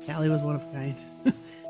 Caleigh was one of a kind.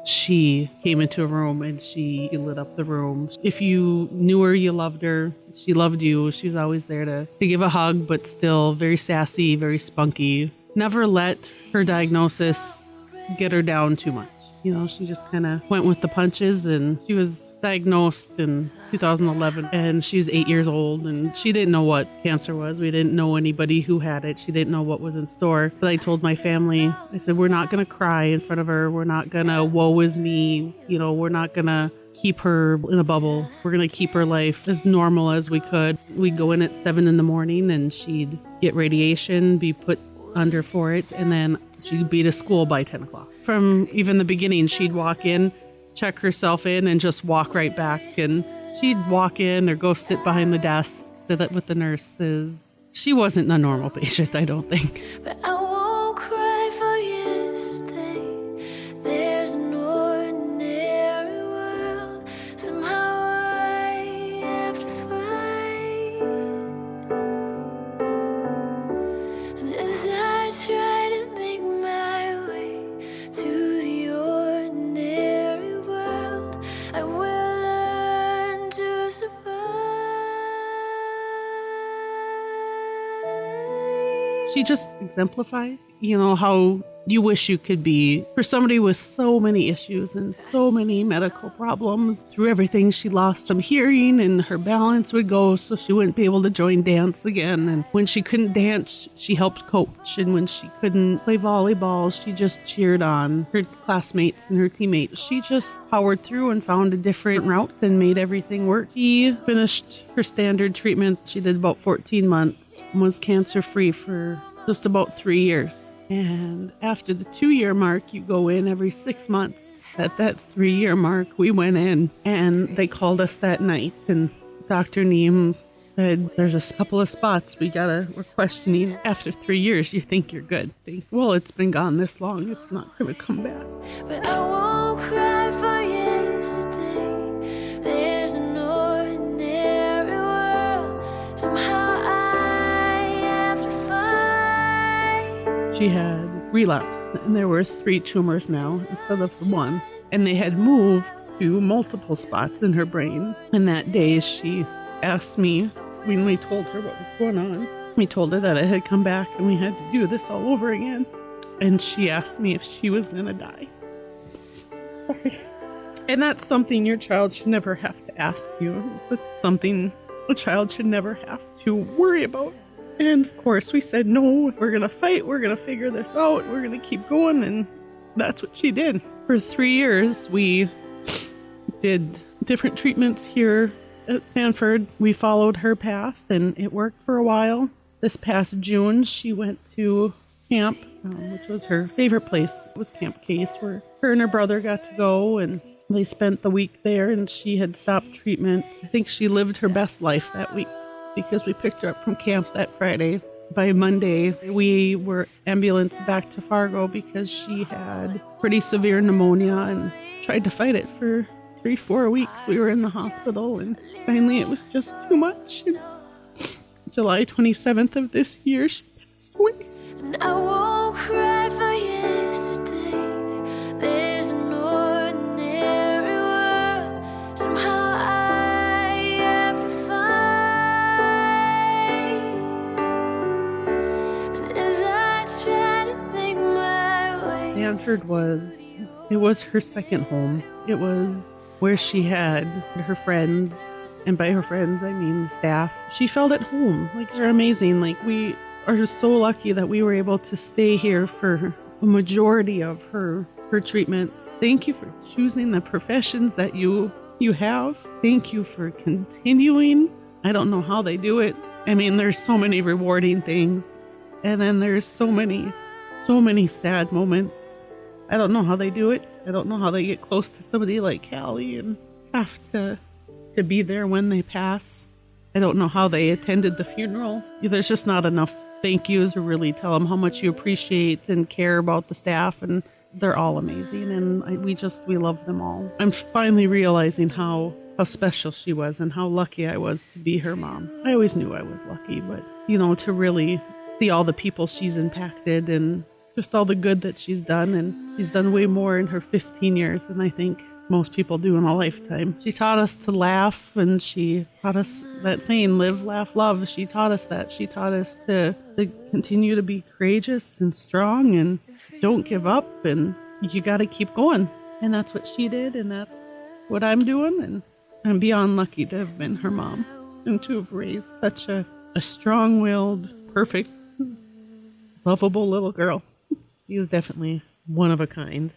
She came into a room and she lit up the room. If you knew her, you loved her. She loved you. She was always there to give a hug, but still very sassy, very spunky. Never let her diagnosis get her down too much. She just kind of went with the punches, and she was diagnosed in 2011, and she was 8 years old, and she didn't know what cancer was. We didn't know anybody who had it. She didn't know what was in store. But I told my family, I said, we're not going to cry in front of her. We're not going to woe is me. We're not going to keep her in a bubble. We're going to keep her life as normal as we could. We'd go in at 7 in the morning, and she'd get radiation, be put under for it, and then she'd be to school by 10 o'clock. From even the beginning, she'd walk in, check herself in, and just walk right back. And she'd walk in or go sit behind the desk, sit up with the nurses. She wasn't a normal patient, I don't think. But I won't cry for yesterday. There's an ordinary world. Somehow I have to fight. And as I try to make my way to the ordinary world, I will learn to survive. She just exemplifies, how you wish you could be for somebody with so many issues and so many medical problems. Through everything, she lost some hearing and her balance would go, so she wouldn't be able to join dance again. And when she couldn't dance, she helped coach. And when she couldn't play volleyball, she just cheered on her classmates and her teammates. She just powered through and found a different route and made everything work. She finished her standard treatment. She did about 14 months and was cancer-free for just about 3 years. And after the 2-year mark, you go in every 6 months. At that 3-year mark, we went in and they called us that night. And Dr. Neem said, there's a couple of spots we're questioning. After 3 years, you think you're good. Well, it's been gone this long. It's not going to come back. But I won't cry for yesterday. There's an ordinary world. Somehow I have to fight. She had relapsed, and there were 3 tumors now instead of the 1. And they had moved to multiple spots in her brain. And that day she asked me, when we told her what was going on, we told her that it had come back and we had to do this all over again. And she asked me if she was going to die. Sorry. And that's something your child should never have to ask you. It's something a child should never have to worry about. And of course we said, no, we're going to fight. We're going to figure this out. We're going to keep going. And that's what she did. For 3 years, we did different treatments here at Sanford. We followed her path and it worked for a while. This past June, she went to camp, which was her favorite place. It was Camp Case, where her and her brother got to go, and they spent the week there, and she had stopped treatment. I think she lived her best life that week because we picked her up from camp that Friday. By Monday, we were ambulanced back to Fargo because she had pretty severe pneumonia and tried to fight it for 3-4 weeks. We were in the hospital, and finally it was just too much. And July 27th of this year, she passed away. And I won't cry for yesterday. There's an ordinary world. Somehow I have to fight. And as I try to make my way. Sanford was her second home. It was where she had her friends, and by her friends I mean the staff. She felt at home. They're amazing. We are so lucky that we were able to stay here for a majority of her treatments. Thank you for choosing the professions that you have. Thank you for continuing. I don't know how they do it. I mean, there's so many rewarding things, and then there's so many sad moments. I don't know how they do it. I don't know how they get close to somebody like Caleigh and have to be there when they pass. I don't know how they attended the funeral. There's just not enough thank yous to really tell them how much you appreciate and care about the staff, and they're all amazing, and we love them all. I'm finally realizing how special she was and how lucky I was to be her mom. I always knew I was lucky, but to really see all the people she's impacted and just all the good that she's done, and she's done way more in her 15 years than I think most people do in a lifetime. She taught us to laugh, and she taught us that saying, live, laugh, love. She taught us that. She taught us to continue to be courageous and strong and don't give up, and you got to keep going. And that's what she did, and that's what I'm doing, and I'm beyond lucky to have been her mom and to have raised such a strong-willed, perfect, lovable little girl. She is definitely one of a kind.